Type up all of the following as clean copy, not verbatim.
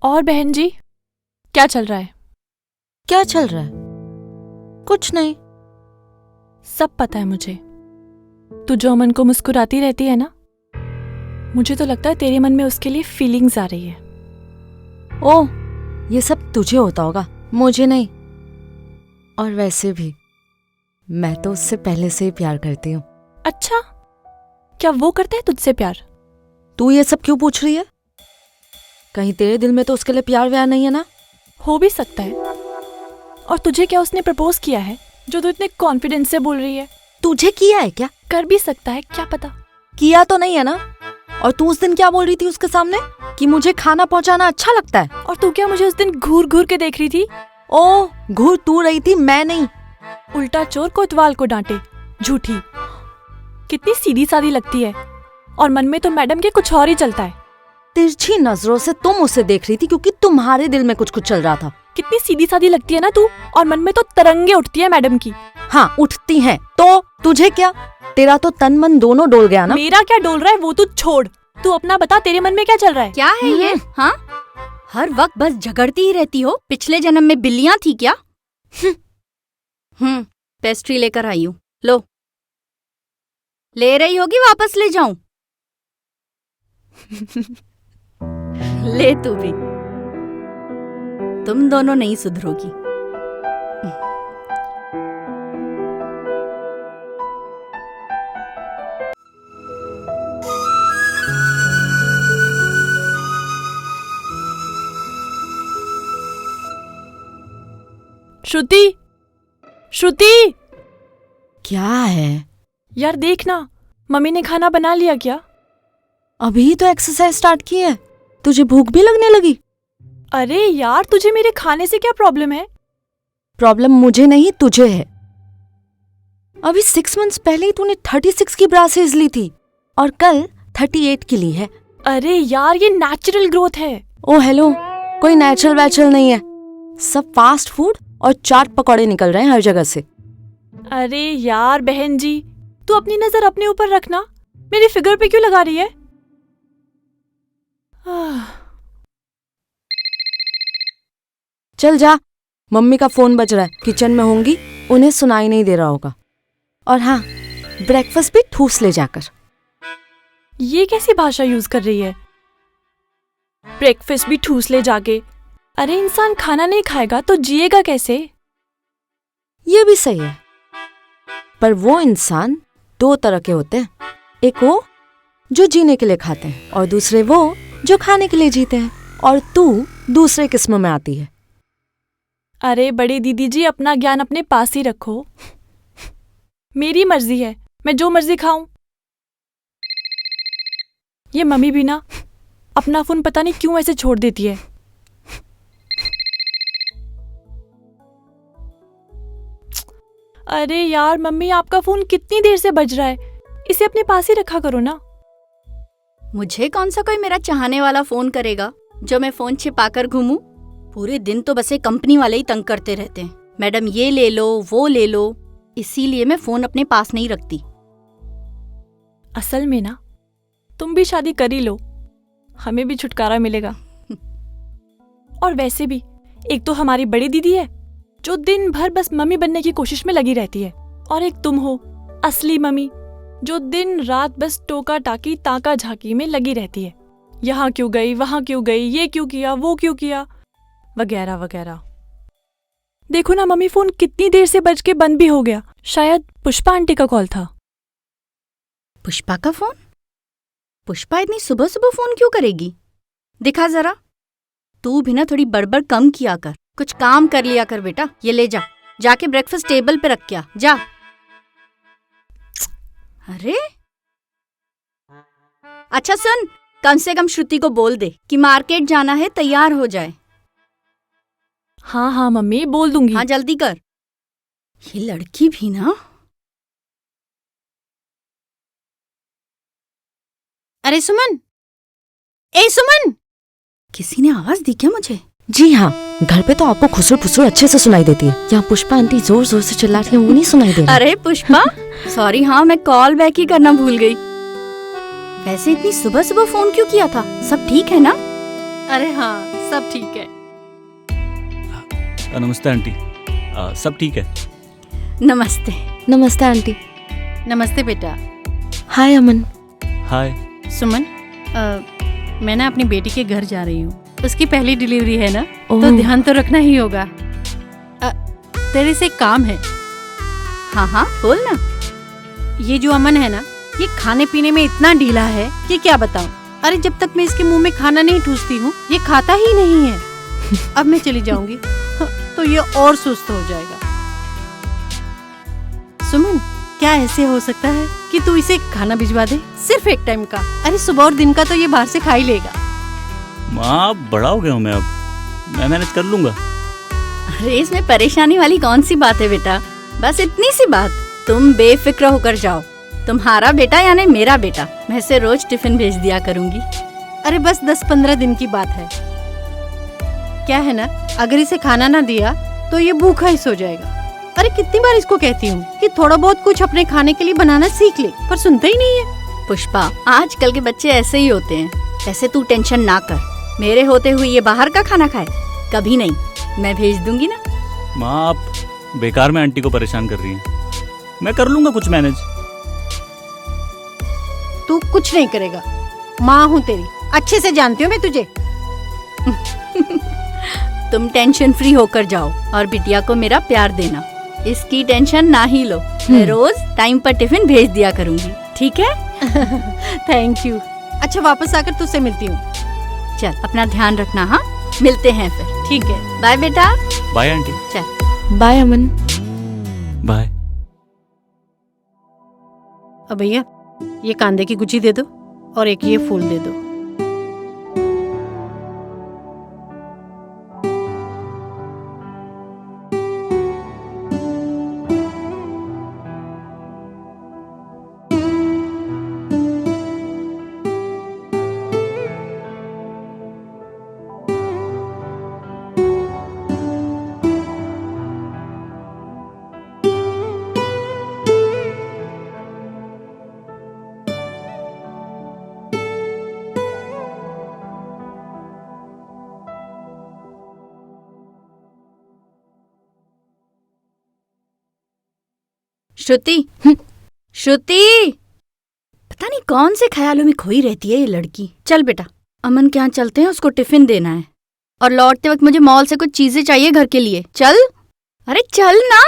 और बहन जी, क्या चल रहा है? क्या चल रहा है? कुछ नहीं। सब पता है मुझे। तू जो अमन को मुस्कुराती रहती है ना, मुझे तो लगता है तेरे मन में उसके लिए फीलिंग्स आ रही है। ओह, ये सब तुझे होता होगा, मुझे नहीं। और वैसे भी मैं तो उससे पहले से ही प्यार करती हूँ। अच्छा, क्या वो करता है तुझसे प्यार? तू ये सब क्यों पूछ रही है? कहीं तेरे दिल में तो उसके लिए प्यार व्यार नहीं है ना? हो भी सकता है। और तुझे क्या उसने प्रपोज किया है जो तू इतने कॉन्फिडेंस से बोल रही है? तुझे किया है क्या? कर भी सकता है, क्या पता। किया तो नहीं है ना? और तू उस दिन क्या बोल रही थी उसके सामने कि मुझे खाना पहुंचाना अच्छा लगता है? और तू क्या मुझे उस दिन घूर घूर के देख रही थी? ओह, घूर तू रही थी, मैं नहीं। उल्टा चोर कोतवाल को डांटे, झूठी। कितनी सीधी सादी लगती है, और मन में तो मैडम के कुछ और ही चलता है। तिरछी नजरों से तुम उसे देख रही थी क्योंकि तुम्हारे दिल में कुछ कुछ चल रहा था। कितनी सीधी सादी लगती है ना तू, और मन में तो तरंगे उठती है मैडम की। हाँ, उठती हैं। तो तुझे क्या? तेरा तो तन मन दोनों डोल गया ना? मेरा क्या डोल रहा है वो तू छोड़। तू अपना बता, तेरे मन में क्या चल रहा है? क्या है ये? हाँ, हर वक्त बस झगड़ती ही रहती हो। पिछले जन्म में बिल्लियां थी क्या? पेस्ट्री लेकर आई हूँ, लो। ले रही होगी, वापस ले जाऊं? ले तू भी। तुम दोनों नहीं सुधरोगी। श्रुति, श्रुति, क्या है? यार देखना, मम्मी ने खाना बना लिया क्या? अभी तो एक्सरसाइज स्टार्ट की है, तुझे भूख भी लगने लगी? अरे यार, तुझे मेरे खाने से क्या प्रॉब्लम है? प्रॉब्लम मुझे नहीं, तुझे है। अभी 6 मंथ्स पहले ही तूने 36 की ब्रा साइज ली थी और कल 38 की ली है। अरे यार, ये नेचुरल ग्रोथ है। ओ हेलो, कोई नेचुरल वैचुरल नहीं है। सब फास्ट फूड और चाट पकौड़े निकल रहे हैं हर जगह से। अरे यार बहन जी, तू अपनी नजर अपने ऊपर रखना, मेरी फिगर पे क्यों लगा रही है? चल जा, मम्मी का फोन बज रहा है, किचन में होंगी, उन्हें सुनाई नहीं दे रहा होगा। और हाँ, ब्रेकफास्ट भी ठूस ले जाकर। ये कैसी भाषा यूज कर रही है? ब्रेकफास्ट भी ठूस ले जाके? अरे इंसान खाना नहीं खाएगा तो जिएगा कैसे? ये भी सही है, पर वो इंसान 2 तरह के होते हैं। एक वो जो जीने के लिए खाते हैं और दूसरे वो जो खाने के लिए जीते हैं। और तू दूसरे किस्म में आती है। अरे बड़ी दीदी जी, अपना ज्ञान अपने पास ही रखो। मेरी मर्जी है, मैं जो मर्जी खाऊं। ये मम्मी भी ना अपना फोन पता नहीं क्यों ऐसे छोड़ देती है। अरे यार मम्मी, आपका फोन कितनी देर से बज रहा है, इसे अपने पास ही रखा करो ना। मुझे कौन सा कोई मेरा चाहने वाला फोन करेगा जो मैं फोन छिपाकर घूमूं? पूरे दिन तो बस एक कंपनी वाले ही तंग करते रहते हैं। मैडम ये ले लो, वो ले लो, इसीलिए मैं फोन अपने पास नहीं रखती। असल में ना तुम भी शादी कर ही लो, हमें भी छुटकारा मिलेगा। और वैसे भी एक तो हमारी बड़ी दीदी है जो दिन भर बस मम्मी बनने की कोशिश में लगी रहती है, और एक तुम हो असली मम्मी जो दिन रात बस टोका टाकी ताका झाकी में लगी रहती है। यहाँ क्यों गई, वहां क्यों गई, ये क्यों किया, वो क्यों किया, वगैरह वगैरह। देखो ना मम्मी, फोन कितनी देर से बज के बंद भी हो गया। शायद पुष्पा आंटी का कॉल था। पुष्पा का फोन? पुष्पा इतनी सुबह सुबह फोन क्यों करेगी? दिखा जरा। तू भी ना थोड़ी बड़बड़ कम किया कर, कुछ काम कर लिया कर बेटा। ये ले जा, जाके ब्रेकफास्ट टेबल पे रख के आ, जा। अरे अच्छा सुन, कम से कम श्रुति को बोल दे कि मार्केट जाना है, तैयार हो जाए। हाँ हाँ मम्मी, बोल दूंगी। हाँ जल्दी कर। ये लड़की भी ना। अरे सुमन, ए सुमन, किसी ने आवाज दी क्या मुझे? जी हाँ, घर पे तो आपको खुसुर फुसुर अच्छे से सुनाई देती है। यहाँ पुष्पा आंटी जोर जोर से चिल्ला रही है, वो नहीं सुनाई दे रहा। अरे पुष्पा, सॉरी, हाँ मैं कॉल बैक ही करना भूल गई। वैसे इतनी सुबह सुबह फोन क्यों किया था? सब ठीक है ना? अरे हाँ, सब ठीक है। नमस्ते आंटी। सब ठीक है? नमस्ते। नमस्ते आंटी। नमस्ते बेटा। हाय अमन। हाय। सुमन, मैं ना अपनी बेटी के घर जा रही हूँ। उसकी पहली डिलीवरी है ना, तो ओह। ध्यान तो रखना ही होगा। तेरे से एक काम है। हाँ हाँ बोल ना। ये जो अमन है ना, ये खाने पीने में इतना ढीला है कि क्या बताऊं। अरे जब तक मैं इसके मुंह में खाना नहीं ठूसती हूँ, ये खाता ही नहीं है। अब मैं चली जाऊंगी तो ये और सुस्त हो जाएगा। सुमन, क्या ऐसे हो सकता है कि तू इसे खाना भिजवा दे, सिर्फ एक टाइम का? अरे सुबह और दिन का तो ये बाहर से खा ही लेगा। माँ, बड़ा हो गया हूँ मैं, अब मैं मैनेज कर लूंगा। अरे इसमें परेशानी वाली कौन सी बात है बेटा, बस इतनी सी बात। तुम बेफिक्र होकर जाओ। तुम्हारा बेटा यानी मेरा बेटा, मैं इसे रोज टिफिन भेज दिया करूंगी। अरे बस 10-15 दिन की बात है। क्या है ना, अगर इसे खाना ना दिया तो ये भूखा ही सो जाएगा। अरे कितनी बार इसको कहती हूँ कि थोड़ा बहुत कुछ अपने खाने के लिए बनाना सीख ले, पर सुनता ही नहीं है। पुष्पा, आजकल के बच्चे ऐसे ही होते हैं। ऐसे तू टेंशन ना कर, मेरे होते हुए ये बाहर का खाना खाए? कभी नहीं, मैं भेज दूंगी ना। माँ, आप बेकार में आंटी को परेशान कर रही हैं। मैं कर लूंगा कुछ मैनेज। तू कुछ नहीं करेगा, माँ हूँ तेरी, अच्छे से जानती हूँ मैं तुझे। तुम टेंशन फ्री होकर जाओ और बिटिया को मेरा प्यार देना। इसकी टेंशन ना ही लो, मैं रोज टाइम पर टिफिन भेज दिया करूंगी, ठीक है? Thank you. अच्छा, वापस आकर तुझसे मिलती हूँ। चल अपना ध्यान रखना। हाँ, मिलते हैं फिर। ठीक है, बाय बेटा। Bye aunty. चल बाय अमन। बाय। अब भैया, ये कांदे की गुची दे दो और एक ये फूल दे दो। श्रुति, श्रुति, पता नहीं कौन से ख्यालों में खोई रहती है ये लड़की। चल बेटा, अमन के यहाँ चलते हैं, उसको टिफिन देना है। और लौटते वक्त मुझे मॉल से कुछ चीजें चाहिए घर के लिए। चल, अरे चल ना।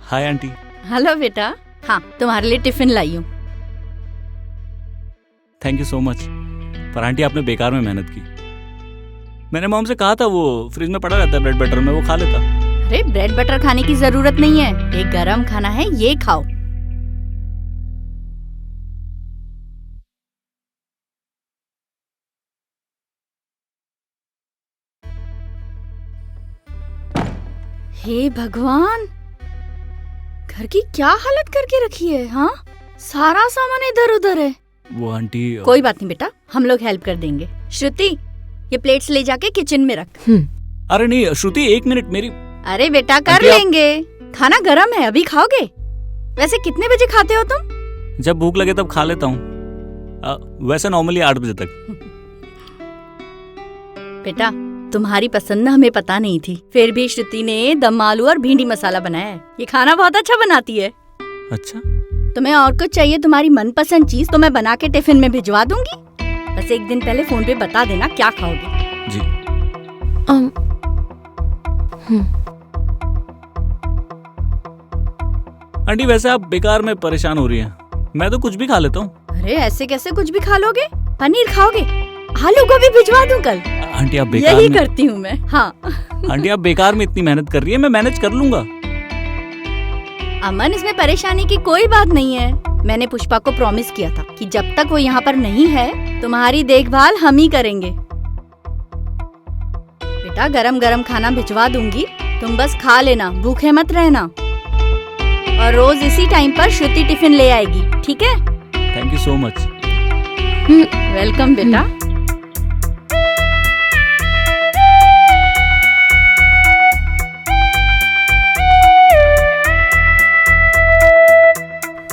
Hi aunty. हेलो बेटा। हाँ, तुम्हारे लिए टिफिन लाई हूँ। Thank you so much. पर आंटी, आपने बेकार में मेहनत की। मैंने मॉम से कहा था, वो फ्रिज में पड़ा रहता है ब्रेड बटर में, वो खा लेता। अरे ब्रेड बटर खाने की जरूरत नहीं है, ये गरम खाना है, ये खाओ। हे भगवान, घर की क्या हालत करके रखी है। हाँ, सारा सामान इधर उधर है। वो आंटी कोई बात नहीं बेटा, हम लोग हेल्प कर देंगे। श्रुति, ये प्लेट्स ले जाके किचन में रख। अरे नहीं श्रुति, 1 मिनट मेरी। अरे बेटा, कर आंटी, लेंगे। खाना गरम है, अभी खाओगे? वैसे कितने बजे खाते हो तुम? जब भूख लगे तब खा लेता हूँ। वैसे नॉर्मली 8 बजे तक। बेटा, तुम्हारी पसंद ना हमें पता नहीं थी, फिर भी श्रुति ने दम आलू और भिंडी मसाला बनाया है। ये खाना बहुत अच्छा बनाती है। अच्छा, तुम्हें और कुछ चाहिए, तुम्हारी मनपसंद चीज, तो मैं बना के टिफिन में भिजवा दूंगी। बस एक दिन पहले फोन पे बता देना क्या खाओगे। जी। आंटी, वैसे आप बेकार में परेशान हो रही हैं। मैं तो कुछ भी खा लेता हूँ। अरे ऐसे कैसे कुछ भी खा लोगे? पनीर खाओगे? आलू गोभी भिजवा दूं कल? आंटी, आप बेकार यही में करती हूँ मैं। हाँ। आंटी, आप बेकार में इतनी मेहनत कर रही है, मैं मैनेज कर लूंगा। अमन, इसमें परेशानी की कोई बात नहीं है। मैंने पुष्पा को प्रॉमिस किया था कि जब तक वो यहाँ पर नहीं है, तुम्हारी देखभाल हम ही करेंगे। बेटा, गरम गरम खाना भिजवा दूंगी, तुम बस खा लेना, भूखे मत रहना। और रोज इसी टाइम पर श्रुति टिफिन ले आएगी, ठीक है? Thank you so much. Welcome बेटा।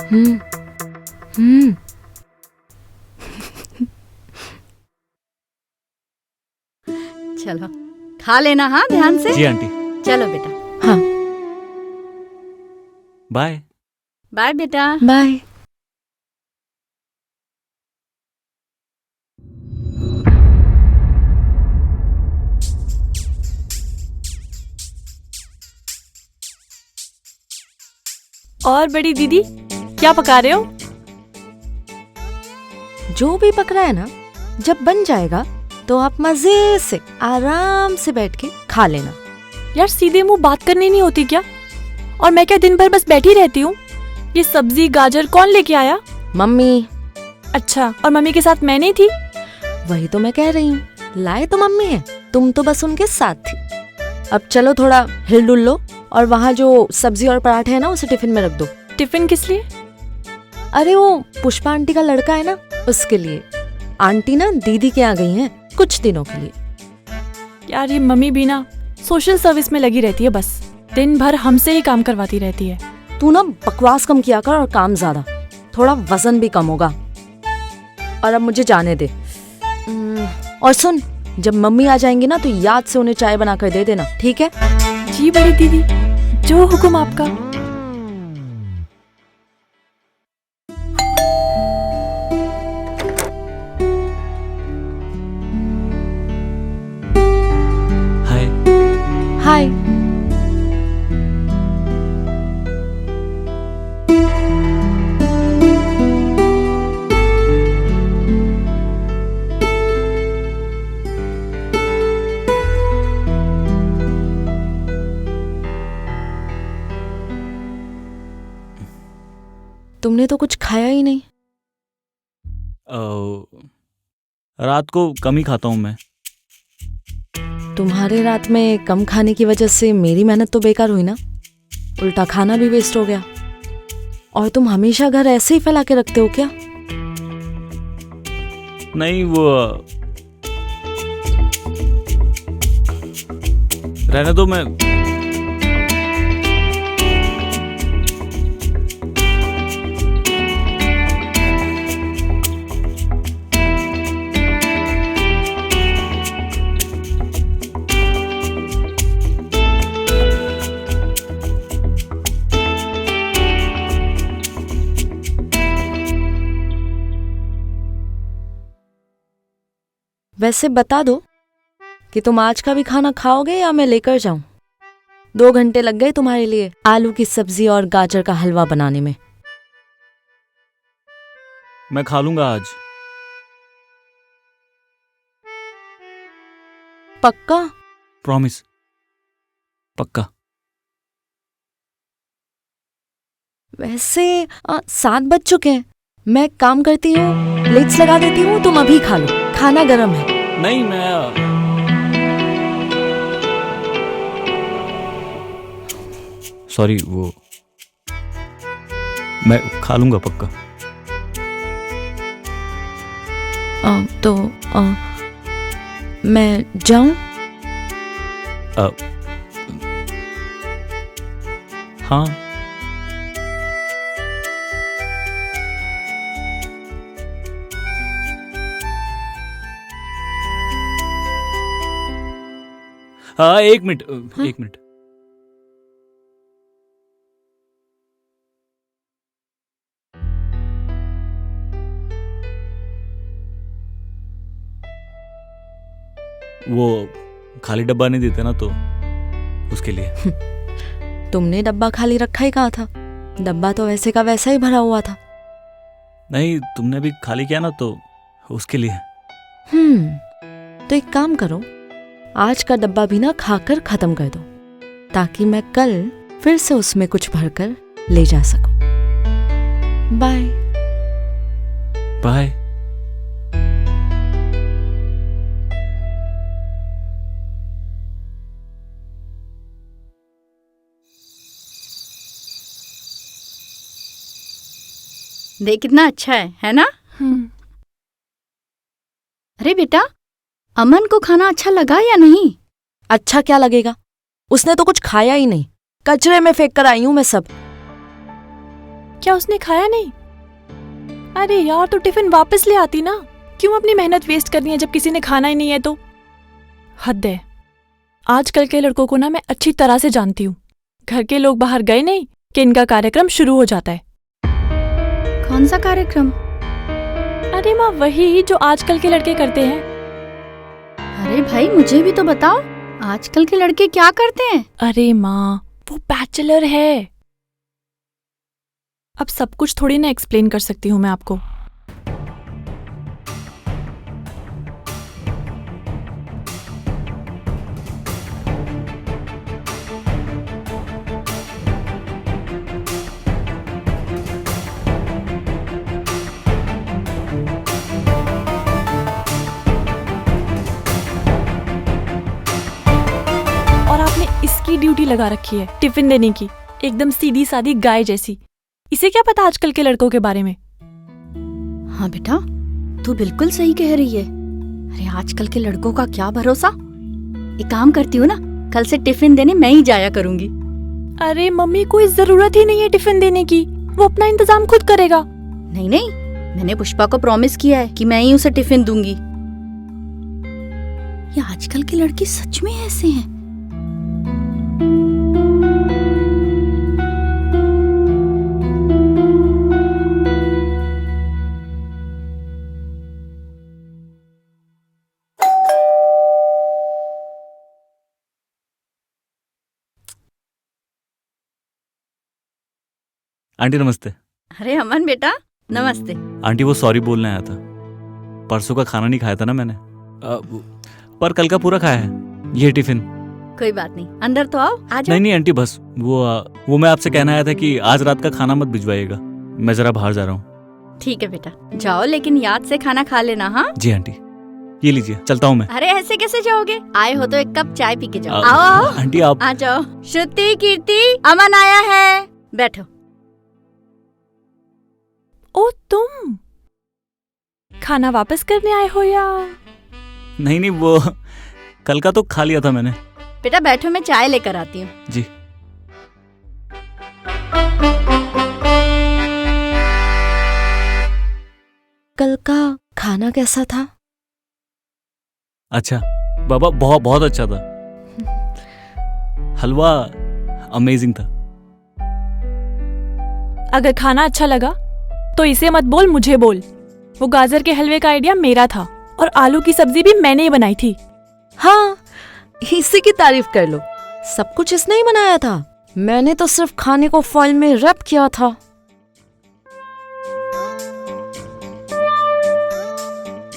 हम्म हम्म चलो खा लेना, हाँ ध्यान से। जी आंटी। चलो बेटा। हाँ बाय। बाय बेटा। बाय। और बड़ी दीदी क्या पका रहे हो? जो भी पक रहा है ना, जब बन जाएगा तो आप मजे से आराम से बैठ के खा लेना। यार सीधे मुंह बात करनी नहीं होती क्या? और मैं क्या दिन भर बस बैठी रहती हूँ? ये सब्जी गाजर कौन लेके आया? मम्मी। अच्छा, और मम्मी के साथ मैं नहीं थी? वही तो मैं कह रही हूँ, लाए तो मम्मी है, तुम तो बस उनके साथ थी। अब चलो थोड़ा हिल डुल लो और वहाँ जो सब्जी और पराठे है ना उसे टिफिन में रख दो। टिफिन किस लिए? अरे वो पुष्पा आंटी का लड़का है ना, उसके लिए। आंटी ना दीदी के यहाँ गई हैं कुछ दिनों के लिए। यार ये मम्मी भी ना सोशल सर्विस में लगी रहती है, बस दिन भर हमसे ही काम करवाती रहती है। तू ना बकवास कम किया कर और काम ज्यादा, थोड़ा वजन भी कम होगा। और अब मुझे जाने दे। और सुन, जब मम्मी आ जाएंगी ना तो याद से उन्हें चाय बना कर दे देना, ठीक है? जी बड़ी दीदी, जो हुक्म आपका। हाय। हाय। तुमने तो कुछ खाया ही नहीं। रात को कम ही खाता हूँ मैं। तुम्हारे रात में कम खाने की वजह से मेरी मेहनत तो बेकार हुई ना, उल्टा खाना भी वेस्ट हो गया। और तुम हमेशा घर ऐसे ही फैला के रखते हो क्या? नहीं, वो रहने दो। मैं वैसे बता दो कि तुम आज का भी खाना खाओगे या मैं लेकर जाऊं? 2 घंटे लग गए तुम्हारे लिए आलू की सब्जी और गाजर का हलवा बनाने में। मैं खा लूंगा आज। पक्का? प्रॉमिस, पक्का। वैसे 7 बज चुके हैं। मैं एक काम करती हूँ, प्लेट्स लगा देती हूँ, तुम अभी खा लो, खाना गर्म है। नहीं, मैं सॉरी, वो मैं खा लूंगा पक्का। तो मैं जाऊं? हाँ। हाँ, एक मिनट। एक मिनट। वो खाली डब्बा नहीं देते ना, तो उसके लिए। तुमने डब्बा खाली रखा ही कहा था, डब्बा तो वैसे का वैसा ही भरा हुआ था। नहीं, तुमने भी खाली किया ना, तो उसके लिए। तो एक काम करो, आज का डब्बा भी ना खाकर खत्म कर दो, ताकि मैं कल फिर से उसमें कुछ भरकर ले जा सकूं। बाय। बाय। देख कितना अच्छा है ना? अरे बेटा, अमन को खाना अच्छा लगा या नहीं? अच्छा क्या लगेगा, उसने तो कुछ खाया ही नहीं, कचरे में फेंक कर आई हूं मैं सब। क्या उसने खाया नहीं? अरे यार, तो टिफिन वापस ले आती ना। क्यों अपनी मेहनत वेस्ट करनी है जब किसी ने खाना ही नहीं है तो? हद है। आजकल के लड़कों को ना मैं अच्छी तरह से जानती हूँ। घर के लोग बाहर गए नहीं कि इनका कार्यक्रम शुरू हो जाता है। कौन सा कार्यक्रम? अरे माँ, वही जो आजकल के लड़के करते हैं। अरे भाई, मुझे भी तो बताओ, आजकल के लड़के क्या करते हैं? अरे माँ, वो बैचलर है। अब सब कुछ थोड़ी ना एक्सप्लेन कर सकती हूँ मैं आपको। और आपने इसकी ड्यूटी लगा रखी है टिफिन देने की, एकदम सीधी सादी गाय जैसी। इसे क्या पता आजकल के लड़कों के बारे में? हाँ बेटा, तू बिल्कुल सही कह रही है। अरे आजकल के लड़कों का क्या भरोसा। एक काम करती हूँ ना, कल से टिफिन देने मैं ही जाया करूंगी। अरे मम्मी, कोई जरूरत ही नहीं है टिफिन देने की, वो अपना इंतजाम खुद करेगा। नहीं नहीं, मैंने पुष्पा को प्रॉमिस किया है कि मैं ही उसे टिफिन दूंगी। ये आजकल के लड़के सच में ऐसे हैं। आंटी नमस्ते। अरे अमन बेटा, नमस्ते। आंटी वो सॉरी बोलने आया था। परसों का खाना नहीं खाया था ना मैंने, पर कल का पूरा खाया है। ये टिफिन। कोई बात नहीं, अंदर तो आओ, आ जाओ। नहीं नहीं आंटी, बस वो मैं आपसे कहना आया था कि आज रात का खाना मत भिजवाइएगा, मैं जरा बाहर जा रहा हूँ। ठीक है बेटा, जाओ, लेकिन याद से खाना खा लेना। हाँ जी आंटी, ये लीजिए, चलता हूँ मैं। अरे ऐसे कैसे जाओगे? आए हो तो एक कप चाय पी के जाओ। आ- आओ आओ, आंटी आप आ जाओ। श्रुति, कीर्ति, अमन आया है, बैठो। ओ, तुम खाना वापस करने आए हो या? नहीं नहीं, वो कल का तो खा लिया था मैंने। बेटा बैठो, मैं चाय लेकर आती हूँ। जी। कल का खाना कैसा था? अच्छा बाबा, बहुत बहुत अच्छा था। हलवा अमेजिंग था। अगर खाना अच्छा लगा तो इसे मत बोल, मुझे बोल। वो गाजर के हलवे का आइडिया मेरा था और आलू की सब्जी भी मैंने ही बनाई थी। हाँ, इसी की तारीफ कर लो। सब कुछ इसने ही बनाया था। मैंने तो सिर्फ खाने को फॉइल में रैप किया था।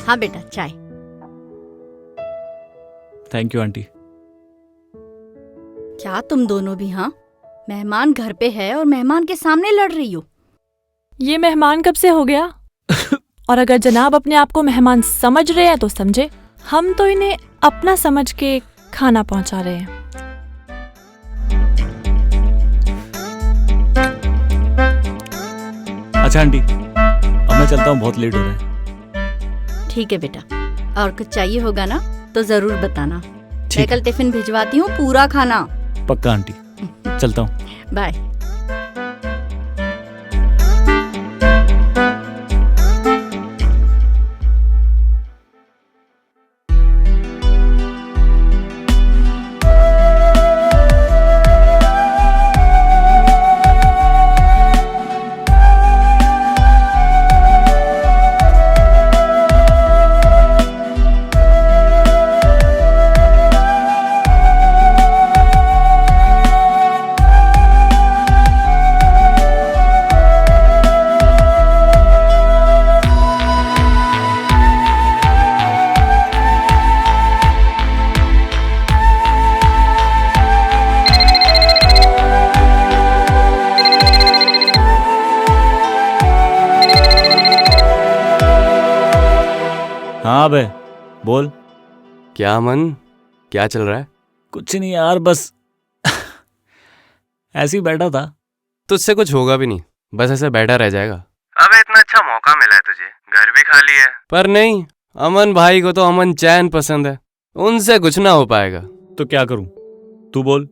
हाँ बेटा, चाय। Thank you aunty. क्या तुम दोनों भी? हाँ, मेहमान घर पे है और मेहमान के सामने लड़ रही हो। ये मेहमान कब से हो गया? और अगर जनाब अपने आप को मेहमान समझ रहे हैं तो समझे, हम तो इन्हें अपना समझ के खाना पहुंचा रहे हैं। अच्छा आंटी, अब मैं चलता हूँ, बहुत लेट हो रहा है। ठीक है बेटा, और कुछ चाहिए होगा ना तो जरूर बताना। मैं ठीक कल टिफिन भिजवाती हूँ, पूरा खाना। पक्का आंटी, चलता हूँ। बाय। हाँ बे, बोल। क्या अमन, क्या चल रहा है? कुछ नहीं यार, बस ऐसे ही बैठा था। तुझसे कुछ होगा भी नहीं, बस ऐसे बैठा रह जाएगा। अबे इतना अच्छा मौका मिला है तुझे, घर भी खाली है। पर नहीं, अमन भाई को तो अमन चैन पसंद है, उनसे कुछ ना हो पाएगा। तो क्या करूं, तू बोल।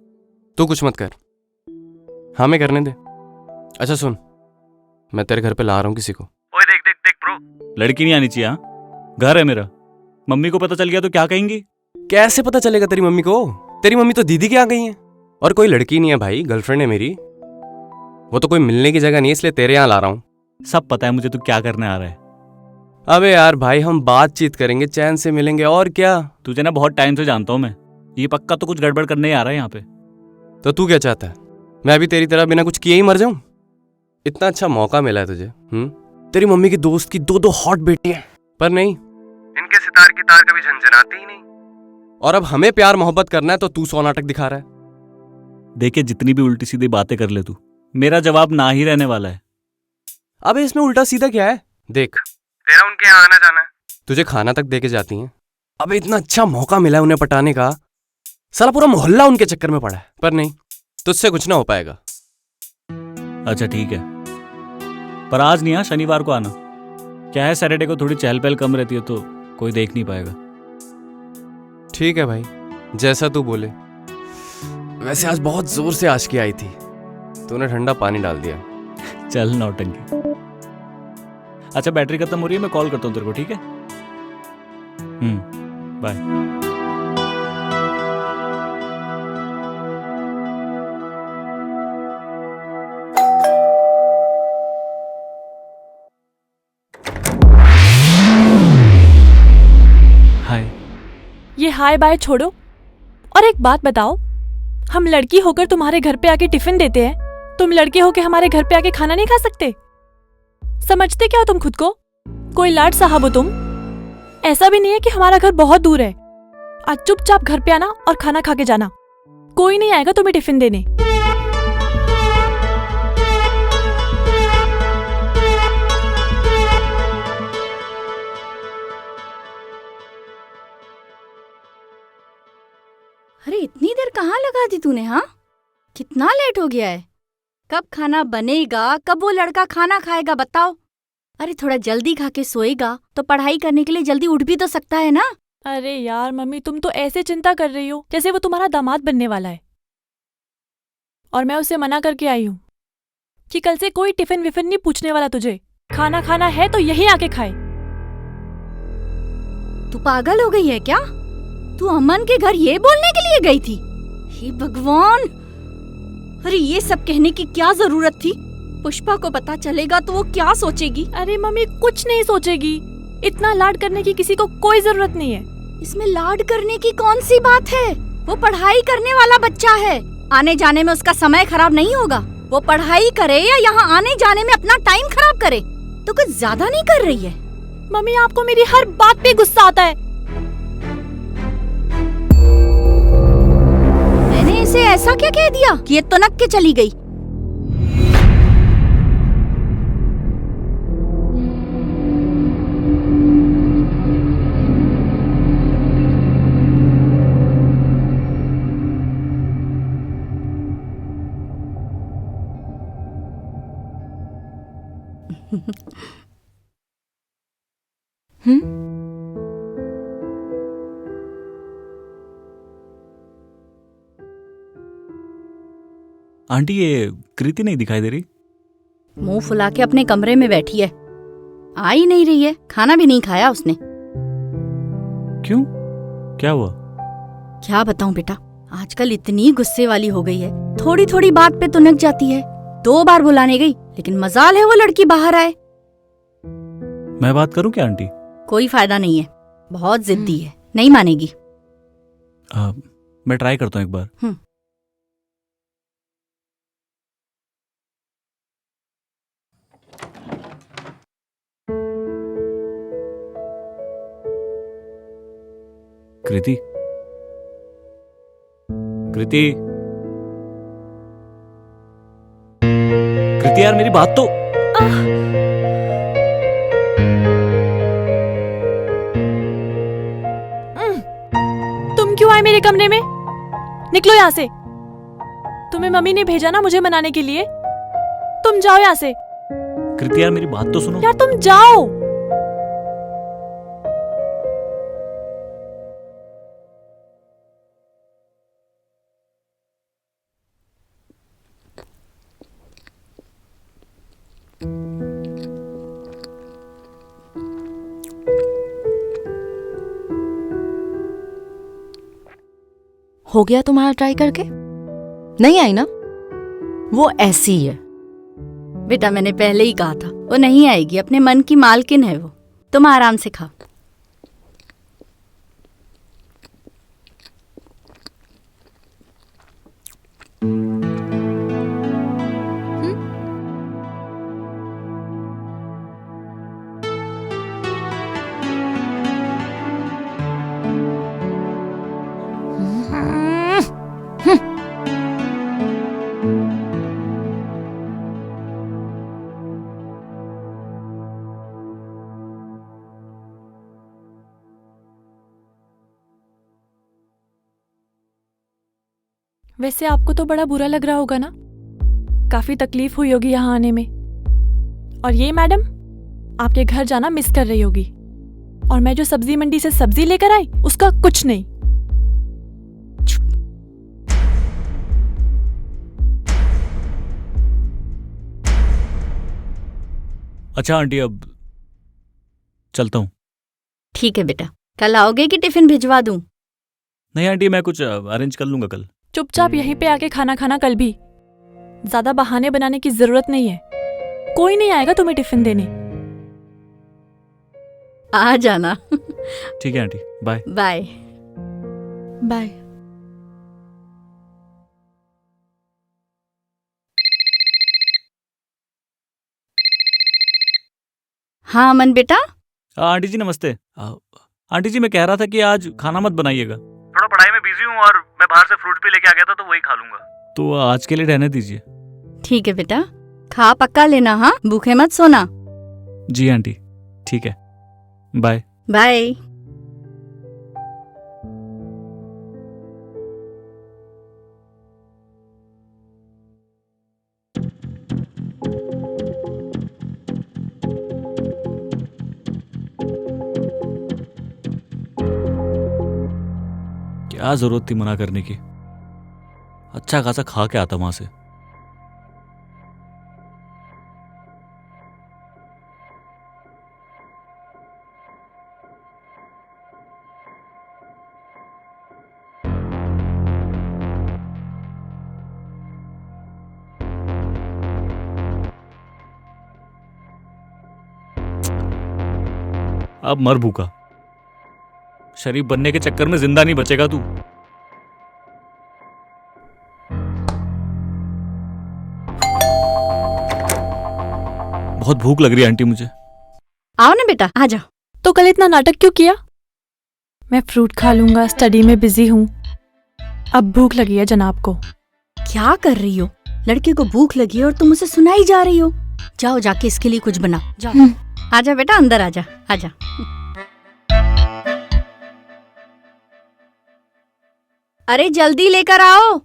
तू कुछ मत कर, हमें करने दे। अच्छा सुन, मैं तेरे घर पे ला रहा हूँ किसी को। ओए देख देख देख ब्रो, लड़की नहीं आनी चाहिए। हाँ, घर है मेरा। मम्मी को पता चल गया तो क्या कहेंगी? कैसे पता चलेगा तेरी मम्मी को? तेरी मम्मी तो दीदी के आ गई है। और कोई लड़की नहीं है भाई, गर्लफ्रेंड है मेरी। वो तो कोई मिलने की जगह नहीं है, इसलिए तेरे यहाँ ला रहा हूँ। सब पता है मुझे तू क्या करने आ रहा है। अबे यार भाई, हम बातचीत करेंगे, चैन से मिलेंगे, और क्या। तुझे ना बहुत टाइम से जानता हूँ मैं, ये पक्का तो कुछ गड़बड़ करने ही आ रहा है यहाँ पे। तो तू क्या चाहता है? मैं अभी तेरी तरह बिना कुछ किए ही मर जाऊं? इतना अच्छा मौका मिला है तुझे। तेरी मम्मी की दोस्त की दो हॉट बेटी है, पर नहीं, इनके सितार की तार कभी झनझनाती ही नहीं। और अब हमें प्यार मोहब्बत करना है तो तू सौ नाटक दिखा रहा है। देखिए, जितनी भी उल्टी सीधी बातें कर ले तू, मेरा जवाब ना ही रहने वाला है। अबे इसमें उल्टा सीधा क्या है? देख, तेरा उनके यहाँ आना जाना है, तुझे खाना तक दे के जाती हैं। अबे इतना अच्छा मौका मिला है उन्हें पटाने का, साला पूरा मोहल्ला उनके चक्कर में पड़ा है। पर नहीं, तुझसे कुछ ना हो पाएगा। अच्छा ठीक है, पर आज नहीं, हाँ शनिवार को आना। क्या है, सैटरडे को थोड़ी चहल पहल कम रहती है तो कोई देख नहीं पाएगा। ठीक है भाई, जैसा तू बोले। वैसे आज बहुत जोर से आशिकी आई थी, तूने ठंडा पानी डाल दिया। चल नौटंकी। अच्छा बैटरी खत्म हो रही है, मैं कॉल करता हूँ तेरे को, ठीक है? बाय। हाय। ये हाय बाय छोड़ो और एक बात बताओ, हम लड़की होकर तुम्हारे घर पे आके टिफिन देते हैं, तुम लड़के होके हमारे घर पे आके खाना नहीं खा सकते? समझते क्या हो तुम खुद को? कोई लाड साहब हो तुम? ऐसा भी नहीं है कि हमारा घर बहुत दूर है। आज चुपचाप घर पे आना और खाना खा के जाना, कोई नहीं आएगा तुम्हें टिफिन देने। अरे इतनी देर कहाँ लगा दी तूने? हाँ, कितना लेट हो गया है? कब खाना बनेगा? कब वो लड़का खाना खाएगा बताओ? अरे थोड़ा जल्दी खा के सोएगा तो पढ़ाई करने के लिए जल्दी उठ भी तो सकता है ना। अरे यार मम्मी, तुम तो ऐसे चिंता कर रही हो जैसे वो तुम्हारा दामाद बनने वाला है। और मैं उसे मना करके आई हूँ कि कल से कोई टिफिन विफिन नहीं पूछने वाला तुझे। खाना खाना है तो यहीं आके खाए। तू पागल हो गई है क्या? तू अमन के घर ये बोलने के लिए गई थी? हे भगवान, अरे ये सब कहने की क्या जरूरत थी? पुष्पा को पता चलेगा तो वो क्या सोचेगी? अरे मम्मी कुछ नहीं सोचेगी, इतना लाड करने की किसी को कोई जरूरत नहीं है। इसमें लाड करने की कौन सी बात है? वो पढ़ाई करने वाला बच्चा है, आने जाने में उसका समय खराब नहीं होगा। वो पढ़ाई करे या यहाँ आने जाने में अपना टाइम खराब करे तो कुछ ज्यादा नहीं कर रही है? मम्मी आपको मेरी हर बात पे गुस्सा आता है। मैंने इसे ऐसा क्या कह दिया कि ये तुनक के चली गई? आंटी, ये कृति नहीं दिखाई दे रही? मुंह फुला के अपने कमरे में बैठी है, आ ही नहीं रही है। खाना भी नहीं खाया उसने। क्यों, क्या हुआ? क्या बताऊं बेटा, आजकल इतनी गुस्से वाली हो गई है, थोड़ी थोड़ी बात पे तुनक जाती है। 2 बार बुलाने गई लेकिन मजाल है वो लड़की बाहर आए। मैं बात करूं क्या आंटी? कोई फायदा नहीं है, बहुत जिद्दी है, नहीं मानेगी। मैं ट्राई करता हूँ एक बार। कृति, कृति, कृति यार मेरी बात तो। तुम क्यों आए मेरे कमरे में? निकलो यहाँ से। तुम्हें मम्मी ने भेजा ना मुझे मनाने के लिए, तुम जाओ यहाँ से। कृति यार मेरी बात तो सुनो। यार तुम जाओ। हो गया तुम्हारा ट्राई करके? नहीं आई ना? वो ऐसी ही है। बेटा मैंने पहले ही कहा था वो नहीं आएगी, अपने मन की मालकिन है वो। तुम आराम से खाओ। वैसे आपको तो बड़ा बुरा लग रहा होगा ना? काफी तकलीफ हुई होगी यहाँ आने में। और ये मैडम आपके घर जाना मिस कर रही होगी। और मैं जो सब्जी मंडी से सब्जी लेकर आई उसका कुछ नहीं। अच्छा आंटी, अब चलता हूँ। ठीक है बेटा, कल आओगे कि टिफिन भिजवा दूं? नहीं आंटी, मैं कुछ अरेंज कर लूंगा कल। चुपचाप यहीं पे आके खाना खाना कल भी। ज्यादा बहाने बनाने की जरूरत नहीं है। कोई नहीं आएगा तुम्हें टिफिन देने। आ जाना। ठीक है आंटी, बाय। बाय। बाय। हाँ अमन बेटा। आंटी जी नमस्ते। आंटी जी मैं कह रहा था कि आज खाना मत बनाइएगा, थोड़ा पढ़ाई में बिजी हूँ और मैं बाहर से फ्रूट भी लेके आ गया था तो वही खा लूंगा। तो आज के लिए रहने दीजिए। ठीक है बेटा, खा पक्का लेना, हाँ भूखे मत सोना। जी आंटी, ठीक है, बाय। बाय। क्या जरूरत थी मना करने की? अच्छा खासा खा के आता वहां से। अब मर भूखा। शरीफ बनने के चक्कर में जिंदा नहीं बचेगा तू। बहुत भूख लग रही है आंटी मुझे। आओ ना बेटा, आ जाओ। तो कल इतना नाटक क्यों किया? मैं फ्रूट खा लूंगा, स्टडी में बिजी हूँ। अब भूख लगी है जनाब को। क्या कर रही हो? लड़के को भूख लगी है और तुम उसे सुनाई जा रही हो। जाओ जाके इसके लिए कुछ बनाओ, जाओ। आजा बेटा, अंदर आजा, आजा। अरे जल्दी लेकर आओ।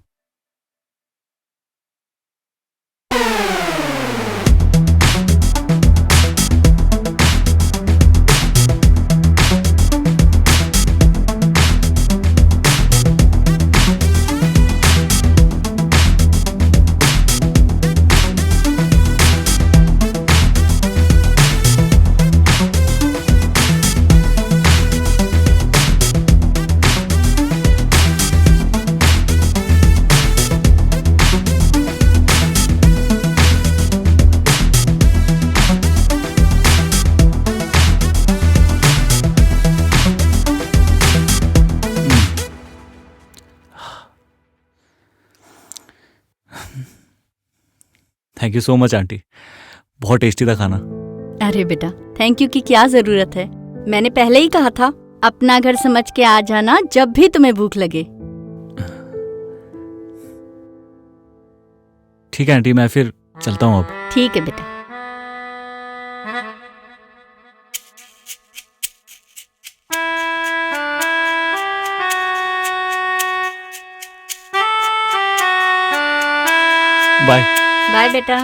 Thank you so much aunty, बहुत टेस्टी था खाना। अरे बेटा, थैंक यू की क्या जरूरत है। मैंने पहले ही कहा था, अपना घर समझ के आ जाना जब भी तुम्हें भूख लगे। ठीक है आंटी, मैं फिर चलता हूँ अब। ठीक है बेटा। बाय। बाय बेटा।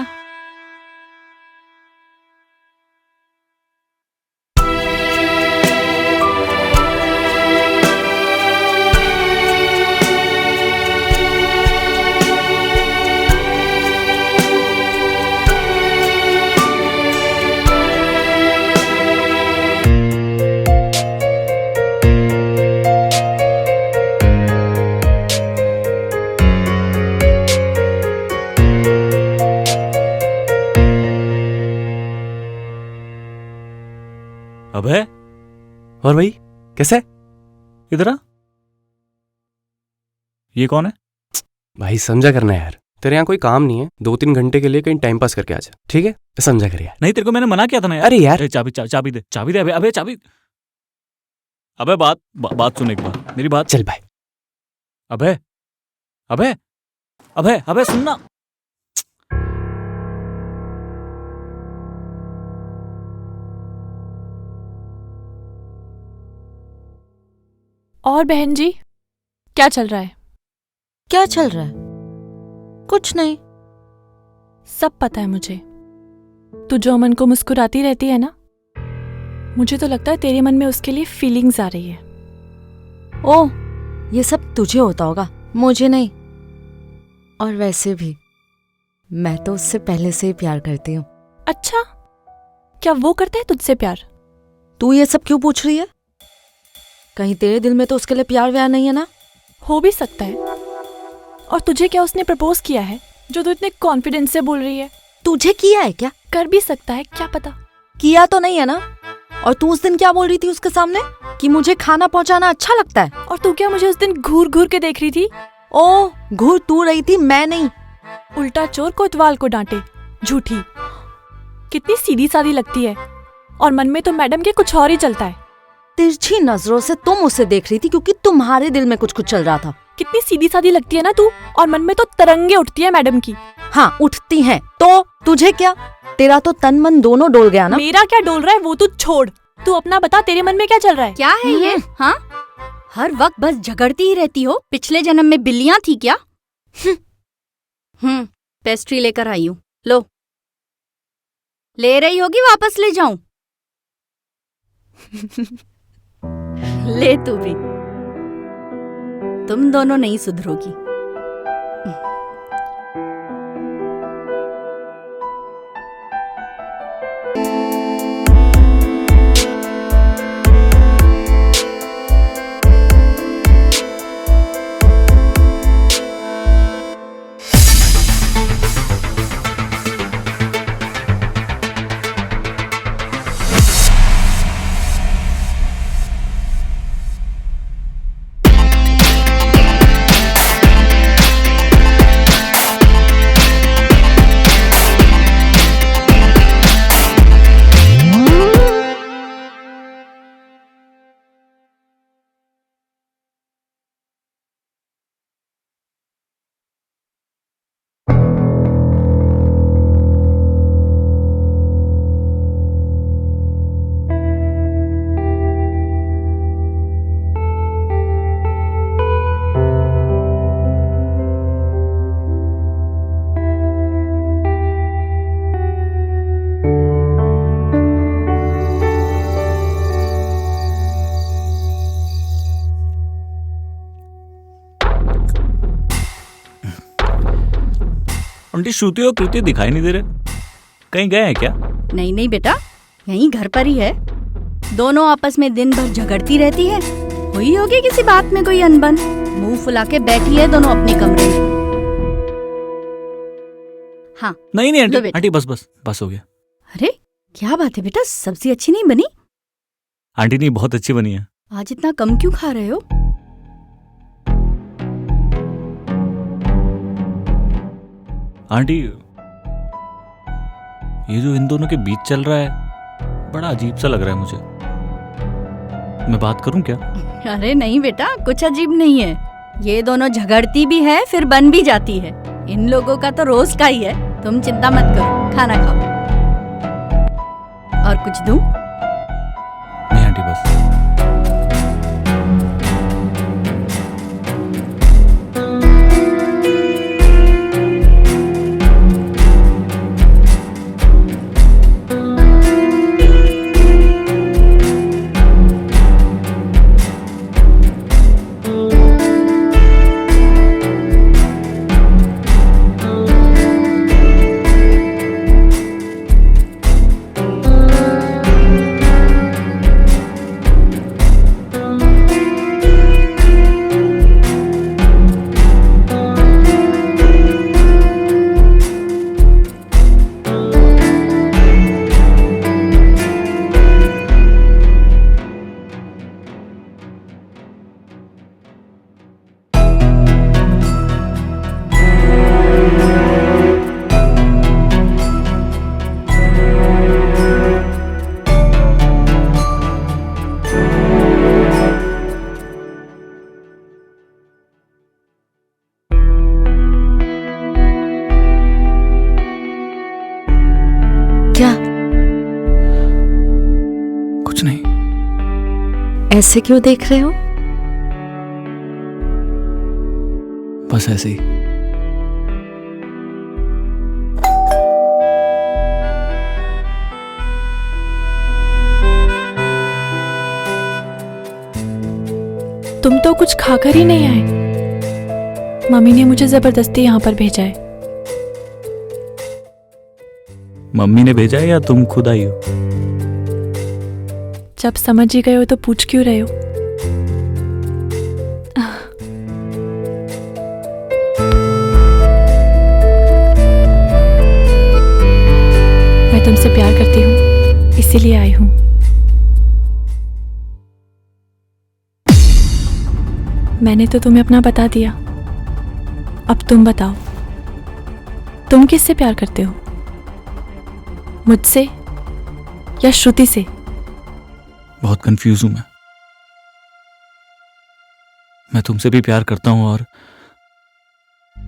अबे और भाई कैसे है? इधर आ। ये कौन है? भाई समझा करना यार, तेरे यहाँ कोई काम नहीं है, 2-3 घंटे के लिए कहीं टाइम पास करके आ जा, ठीक है? समझा कर यार। नहीं, तेरे को मैंने मना किया था ना यार। अरे यार ए, चाबी दे, चाबी दे। अबे चाबी। अबे बात सुन एक बार, मेरी बात। चल भाई। अबे अबे अबे अबे सुनना। और बहन जी, क्या चल रहा है? क्या चल रहा है? कुछ नहीं। सब पता है मुझे। तू जो अमन को मुस्कुराती रहती है ना, मुझे तो लगता है तेरे मन में उसके लिए फीलिंग्स आ रही है। ओह, ये सब तुझे होता होगा, मुझे नहीं। और वैसे भी मैं तो उससे पहले से ही प्यार करती हूँ। अच्छा, क्या वो करता है तुझसे प्यार? तू ये सब क्यों पूछ रही है? कहीं तेरे दिल में तो उसके लिए प्यार व्यार नहीं है ना? हो भी सकता है। और तुझे क्या उसने प्रपोज किया है जो तू इतने कॉन्फिडेंस से बोल रही है? तुझे किया है क्या? कर भी सकता है, क्या पता। किया तो नहीं है ना? और तू उस दिन क्या बोल रही थी उसके सामने कि मुझे खाना पहुंचाना अच्छा लगता है? और तू क्या मुझे उस दिन घूर घूर के देख रही थी? ओ, घूर तू रही थी, मैं नहीं। उल्टा चोर कोतवाल को डांटे, झूठी। कितनी सीधी सादी लगती है, और मन में तो मैडम के कुछ और ही चलता है। तिरछी नजरों से तुम उसे देख रही थी क्योंकि तुम्हारे दिल में कुछ चल रहा था। कितनी सीधी सादी लगती है ना तू, और मन में तो तरंगे उठती है मैडम की। हाँ, उठती हैं। तो तुझे क्या? तेरा तो तन मन दोनों डोल गया ना। मेरा क्या डोल रहा है वो तू छोड़। तू अपना बता, तेरे मन में क्या चल रहा है? क्या है ये? हाँ, हर वक्त बस झगड़ती ही रहती हो। पिछले जन्म में बिल्लियां थी क्या? पेस्ट्री लेकर आई हूँ, लो। ले रही होगी, वापस ले जाऊं? ले तू भी। तुम दोनों नहीं सुधरोगी। आंटी, श्रुति और कृति दिखाई नहीं दे रहे, कहीं गए हैं क्या? नहीं नहीं बेटा, यहीं घर पर ही है। दोनों आपस में दिन भर झगड़ती रहती है। हुई होगी किसी बात में कोई अनबन। मुंह फुला के बैठी है दोनों अपने कमरे में। हाँ नहीं लो आंटी, बेटा। आंटी बस हो गया। अरे क्या बात है बेटा, सब्जी अच्छी नहीं बनी? आंटी नहीं, बहुत अच्छी बनी है। आज इतना कम क्यों खा रहे हो? आंटी, ये जो इन दोनों के बीच चल रहा है बड़ा अजीब सा लग रहा है मुझे। मैं बात करूं क्या? अरे नहीं बेटा, कुछ अजीब नहीं है। ये दोनों झगड़ती भी है फिर बन भी जाती है। इन लोगों का तो रोज का ही है। तुम चिंता मत करो, खाना खाओ। और कुछ दूं? नहीं आंटी, बस। क्या? कुछ नहीं, ऐसे क्यों देख रहे हो? बस ऐसे ही। तुम तो कुछ खाकर ही नहीं आए। मम्मी ने मुझे जबरदस्ती यहाँ पर भेजा है। मम्मी ने भेजा है या तुम खुद आई हो? जब समझ ही गए हो तो पूछ क्यों रहे हो? मैं तुमसे प्यार करती हूँ, इसीलिए आई हूँ। मैंने तो तुम्हें अपना बता दिया, अब तुम बताओ, तुम किससे प्यार करते हो? मुझसे या श्रुति से? बहुत कंफ्यूज हूं मैं तुमसे भी प्यार करता हूं और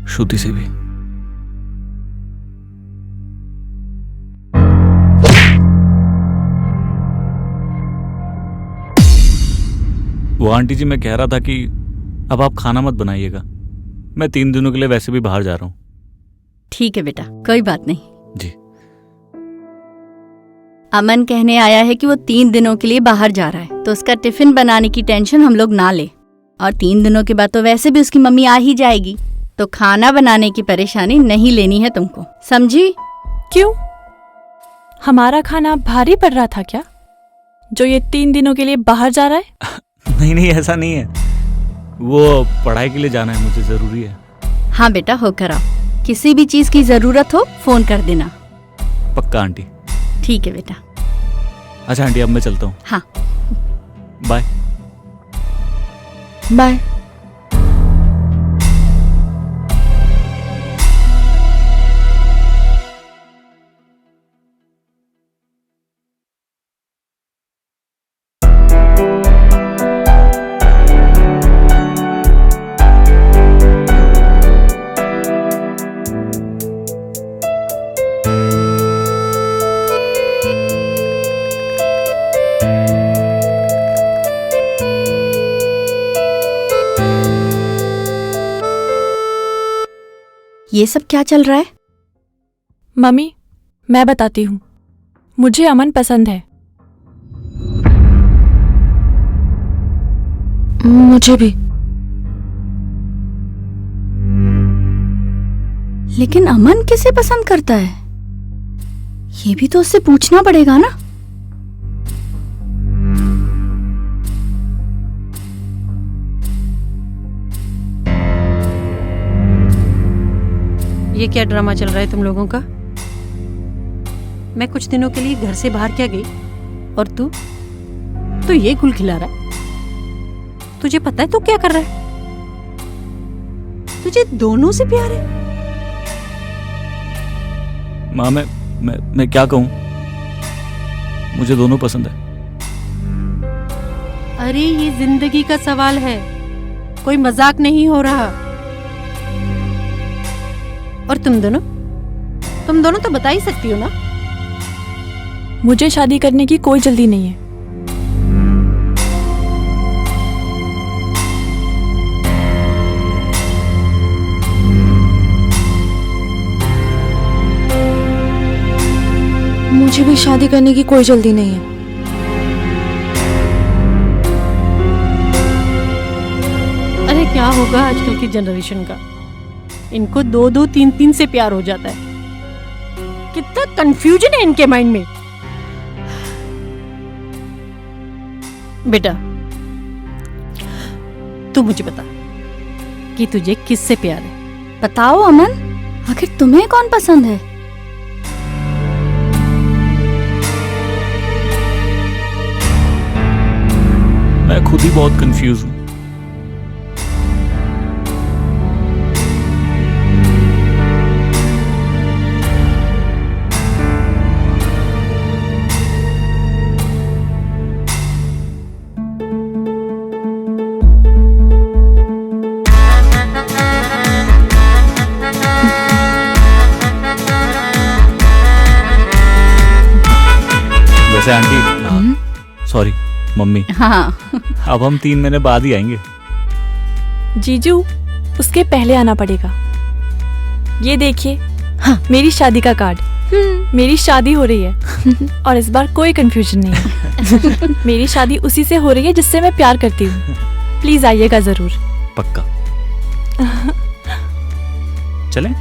श्रुति से भी। वो आंटी जी, मैं कह रहा था कि अब आप खाना मत बनाइएगा, मैं 3 दिनों के लिए वैसे भी बाहर जा रहा हूं। ठीक है बेटा, कोई बात नहीं। जी। अमन कहने आया है कि वो 3 दिनों के लिए बाहर जा रहा है, तो उसका टिफिन बनाने की टेंशन हम लोग ना ले। और 3 दिनों के बाद तो वैसे भी उसकी मम्मी आ ही जाएगी, तो खाना बनाने की परेशानी नहीं लेनी है तुमको, समझी? क्यों? हमारा खाना भारी पड़ रहा था क्या, जो ये 3 दिनों के लिए बाहर जा रहा है? नहीं नहीं, ऐसा नहीं है, वो पढ़ाई के लिए जाना है, मुझे जरूरी है। हाँ बेटा, होकर आओ। किसी भी चीज की जरूरत हो फोन कर देना। पक्का आंटी। ठीक है बेटा। अच्छा आंटी, अब मैं चलता हूँ। हाँ, बाय। बाय। ये सब क्या चल रहा है? मम्मी, मैं बताती हूँ, मुझे अमन पसंद है। मुझे भी। लेकिन अमन किसे पसंद करता है, ये भी तो उससे पूछना पड़ेगा ना। ये क्या ड्रामा चल रहा है तुम लोगों का? मैं कुछ दिनों के लिए घर से बाहर क्या गई, और तू ये गुल खिला रहा है। तुझे पता है तू क्या कर रहा है? तुझे दोनों से प्यार है। माँ, मैं क्या कहूँ, मुझे दोनों पसंद है। अरे ये जिंदगी का सवाल है, कोई मजाक नहीं हो रहा। और तुम दोनों तो बता ही सकती हो ना। मुझे शादी करने की कोई जल्दी नहीं है। मुझे भी शादी करने की कोई जल्दी नहीं है। अरे क्या होगा आजकल की जनरेशन का, इनको 2-2, 3-3 से प्यार हो जाता है। कितना कंफ्यूजन है इनके माइंड में। बेटा, तू मुझे बता कि तुझे किससे प्यार है? बताओ अमन, आखिर तुम्हें कौन पसंद है? मैं खुद ही बहुत कंफ्यूज हूँ। वैसे आंटी, सॉरी मम्मी, हाँ अब हम 3 महीने बाद ही आएंगे। जीजू उसके पहले आना पड़ेगा। ये देखिए, हाँ। मेरी शादी का कार्ड। मेरी शादी हो रही है और इस बार कोई कंफ्यूजन नहीं है। मेरी शादी उसी से हो रही है जिससे मैं प्यार करती हूँ। प्लीज आइएगा जरूर। पक्का। चलें?